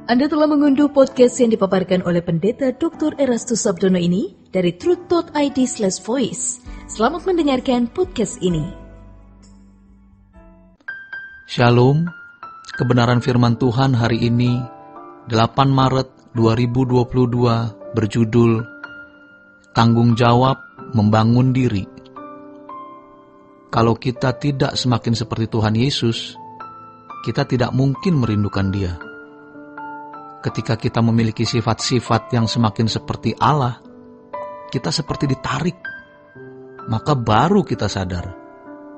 Anda telah mengunduh podcast yang dipaparkan oleh Pendeta Dr. Erastus Sabdono ini dari truth.id/voice. Selamat mendengarkan podcast ini. Shalom, kebenaran firman Tuhan hari ini 8 Maret 2022 berjudul Tanggung Jawab Membangun Diri. Kalau kita tidak semakin seperti Tuhan Yesus, kita tidak mungkin merindukan Dia. Ketika kita memiliki sifat-sifat yang semakin seperti Allah, kita seperti ditarik. Maka baru kita sadar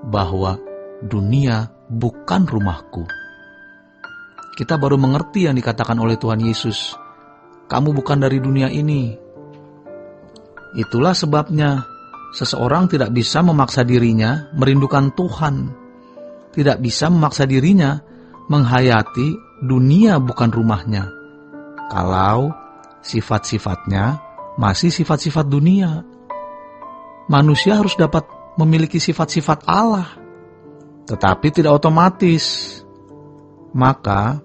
bahwa dunia bukan rumahku. Kita baru mengerti yang dikatakan oleh Tuhan Yesus, kamu bukan dari dunia ini. Itulah sebabnya seseorang tidak bisa memaksa dirinya merindukan Tuhan. Tidak bisa memaksa dirinya menghayati dunia bukan rumahnya, kalau sifat-sifatnya masih sifat-sifat dunia. Manusia harus dapat memiliki sifat-sifat Allah, tetapi tidak otomatis. Maka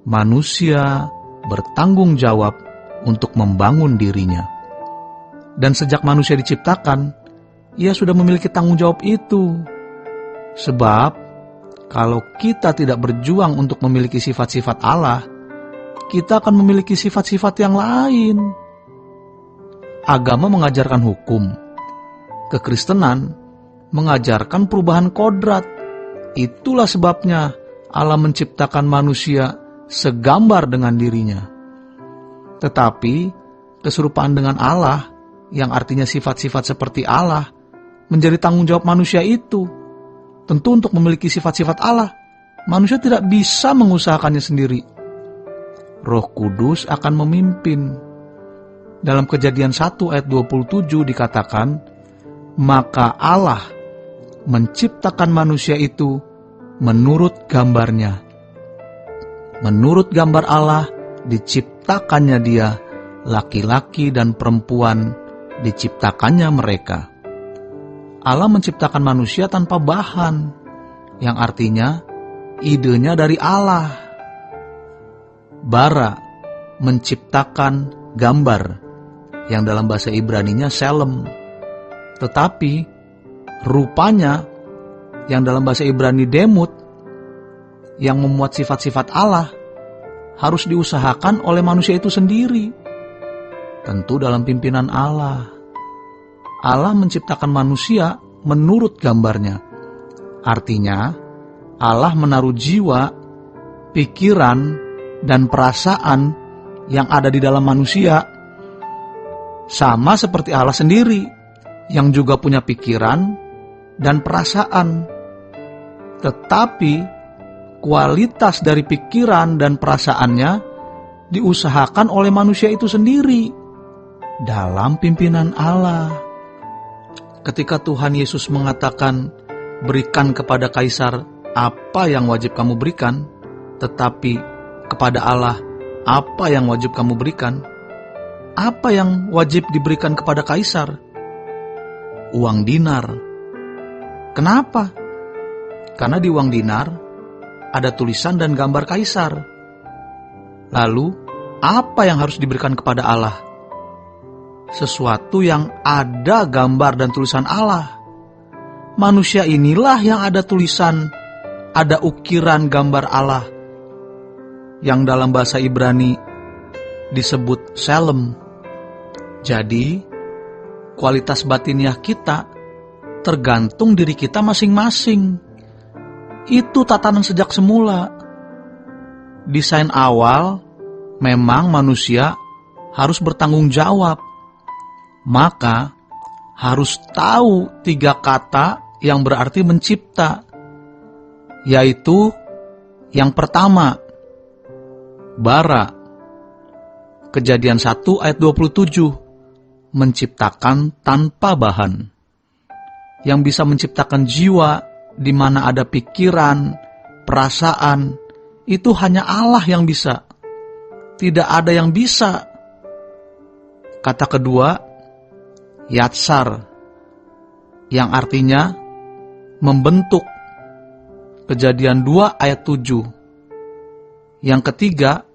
manusia bertanggung jawab untuk membangun dirinya. Dan sejak manusia diciptakan, ia sudah memiliki tanggung jawab itu. Sebab kalau kita tidak berjuang untuk memiliki sifat-sifat Allah, kita akan memiliki sifat-sifat yang lain. Agama mengajarkan hukum. Kekristenan mengajarkan perubahan kodrat. Itulah sebabnya Allah menciptakan manusia segambar dengan dirinya. Tetapi keserupaan dengan Allah, yang artinya sifat-sifat seperti Allah, menjadi tanggung jawab manusia itu. Tentu untuk memiliki sifat-sifat Allah, manusia tidak bisa mengusahakannya sendiri. Roh Kudus akan memimpin. Dalam Kejadian 1 ayat 27 dikatakan, maka Allah menciptakan manusia itu menurut gambarnya. Menurut gambar Allah diciptakannya dia, laki-laki dan perempuan diciptakannya mereka. Allah menciptakan manusia tanpa bahan, yang artinya idenya dari Allah. Bara menciptakan gambar, yang dalam bahasa Ibraninya selem. Tetapi rupanya, yang dalam bahasa Ibrani demut, yang memuat sifat-sifat Allah, harus diusahakan oleh manusia itu sendiri. Tentu dalam pimpinan Allah. Allah menciptakan manusia menurut gambarnya. Artinya, Allah menaruh jiwa, pikiran, dan perasaan yang ada di dalam manusia, sama seperti Allah sendiri, yang juga punya pikiran dan perasaan. Tetapi kualitas dari pikiran dan perasaannya diusahakan oleh manusia itu sendiri dalam pimpinan Allah. Ketika Tuhan Yesus mengatakan, berikan kepada kaisar apa yang wajib kamu berikan, tetapi kepada Allah apa yang wajib kamu berikan? Apa yang wajib diberikan kepada kaisar? Uang dinar. Kenapa? Karena di uang dinar ada tulisan dan gambar kaisar. Lalu, apa yang harus diberikan kepada Allah? Sesuatu yang ada gambar dan tulisan Allah. Manusia inilah yang ada tulisan, ada ukiran gambar Allah, yang dalam bahasa Ibrani disebut selem. Jadi, kualitas batiniah kita tergantung diri kita masing-masing. Itu tatanan sejak semula. Desain awal memang manusia harus bertanggung jawab. Maka harus tahu 3 kata yang berarti mencipta. Yaitu yang pertama, bara. Kejadian 1 ayat 27, menciptakan tanpa bahan. Yang bisa menciptakan jiwa di mana ada pikiran, perasaan, itu hanya Allah yang bisa. Tidak ada yang bisa. Kata kedua, yatsar, yang artinya membentuk. Kejadian 2 ayat 7. Yang ketiga,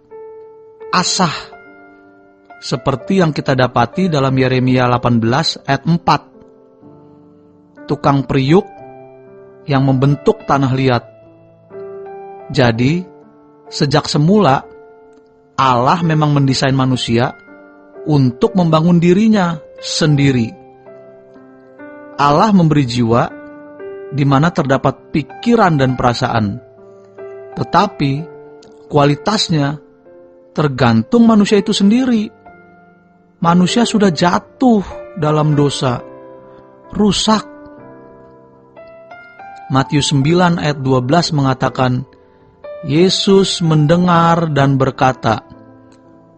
asah, seperti yang kita dapati dalam Yeremia 18 ayat 4. Tukang periuk yang membentuk tanah liat. Jadi, sejak semula, Allah memang mendesain manusia untuk membangun dirinya sendiri. Allah memberi jiwa di mana terdapat pikiran dan perasaan. Tetapi, kualitasnya tergantung manusia itu sendiri. Manusia sudah jatuh dalam dosa, rusak. Matius 9 ayat 12 mengatakan, Yesus mendengar dan berkata,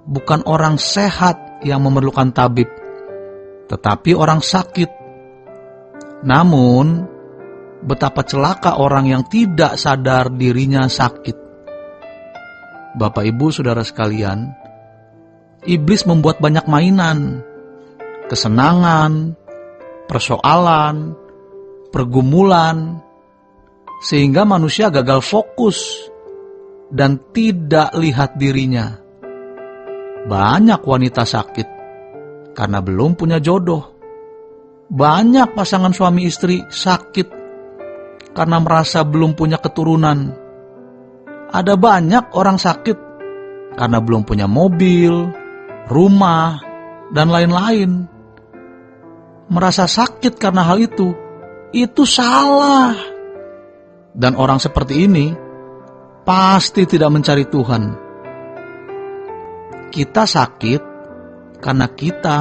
bukan orang sehat yang memerlukan tabib, tetapi orang sakit. Namun, betapa celaka orang yang tidak sadar dirinya sakit. Bapak, Ibu, Saudara sekalian, iblis membuat banyak mainan, kesenangan, persoalan, pergumulan, sehingga manusia gagal fokus dan tidak lihat dirinya. Banyak wanita sakit karena belum punya jodoh. Banyak pasangan suami istri sakit karena merasa belum punya keturunan. Ada banyak orang sakit karena belum punya mobil, rumah, dan lain-lain. Merasa sakit karena hal itu salah. Dan orang seperti ini pasti tidak mencari Tuhan. Kita sakit karena kita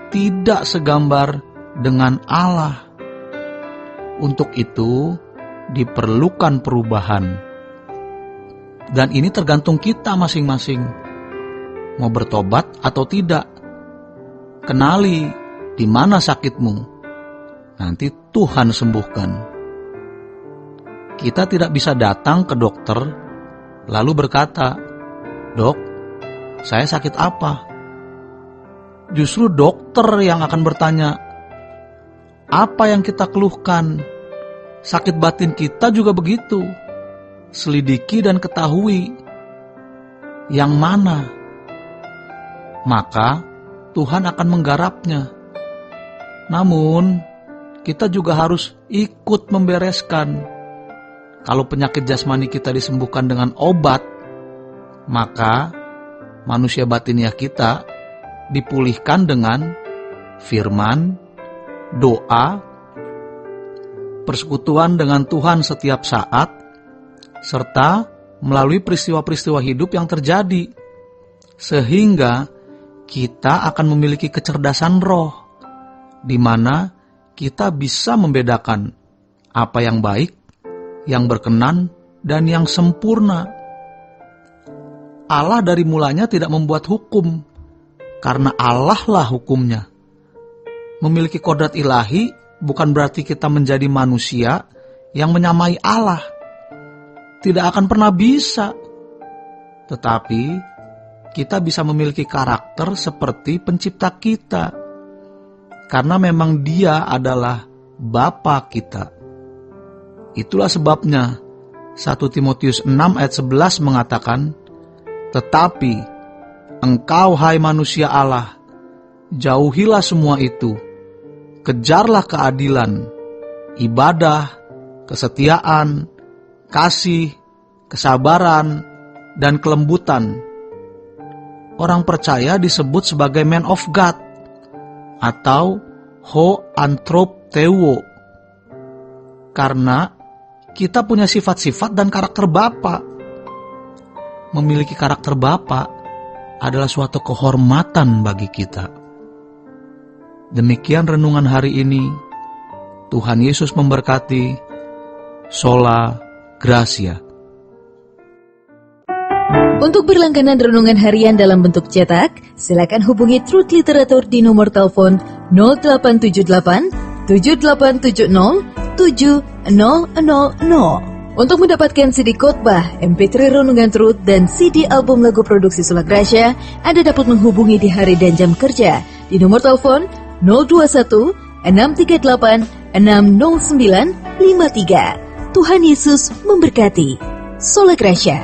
tidak segambar dengan Allah. Untuk itu diperlukan perubahan. Dan ini tergantung kita masing-masing, mau bertobat atau tidak. Kenali di mana sakitmu, nanti Tuhan sembuhkan. Kita tidak bisa datang ke dokter lalu berkata, Dok, saya sakit apa? Justru dokter yang akan bertanya, apa yang kita keluhkan? Sakit batin kita juga begitu. Selidiki dan ketahui yang mana. Maka Tuhan akan menggarapnya. Namun, kita juga harus ikut membereskan. Kalau penyakit jasmani kita disembuhkan dengan obat, maka manusia batiniah kita dipulihkan dengan firman, doa, persekutuan dengan Tuhan setiap saat, serta melalui peristiwa-peristiwa hidup yang terjadi, sehingga kita akan memiliki kecerdasan roh, di mana kita bisa membedakan apa yang baik, yang berkenan, dan yang sempurna. Allah dari mulanya tidak membuat hukum, karena Allah lah hukumnya. Memiliki kodrat ilahi bukan berarti kita menjadi manusia yang menyamai Allah. Tidak akan pernah bisa. Tetapi kita bisa memiliki karakter seperti pencipta kita, karena memang Dia adalah Bapa kita. Itulah sebabnya 1 Timotius 6 ayat 11 mengatakan, tetapi engkau hai manusia Allah, jauhilah semua itu, kejarlah keadilan, ibadah, kesetiaan, kasih, kesabaran, dan kelembutan. Orang percaya disebut sebagai man of God atau ho anthropteuo, karena kita punya sifat-sifat dan karakter Bapa. Memiliki karakter Bapa adalah suatu kehormatan bagi kita. Demikian renungan hari ini. Tuhan Yesus memberkati. Sola Gracia. Untuk berlangganan renungan harian dalam bentuk cetak, silakan hubungi Truth Literatur di nomor telepon 0878 7870 7000. Untuk mendapatkan CD khotbah, MP3 Renungan Truth, dan CD album lagu produksi Sola Gracia, Anda dapat menghubungi di hari dan jam kerja di nomor telepon 021 638 60953. Tuhan Yesus memberkati. Sola Gracia.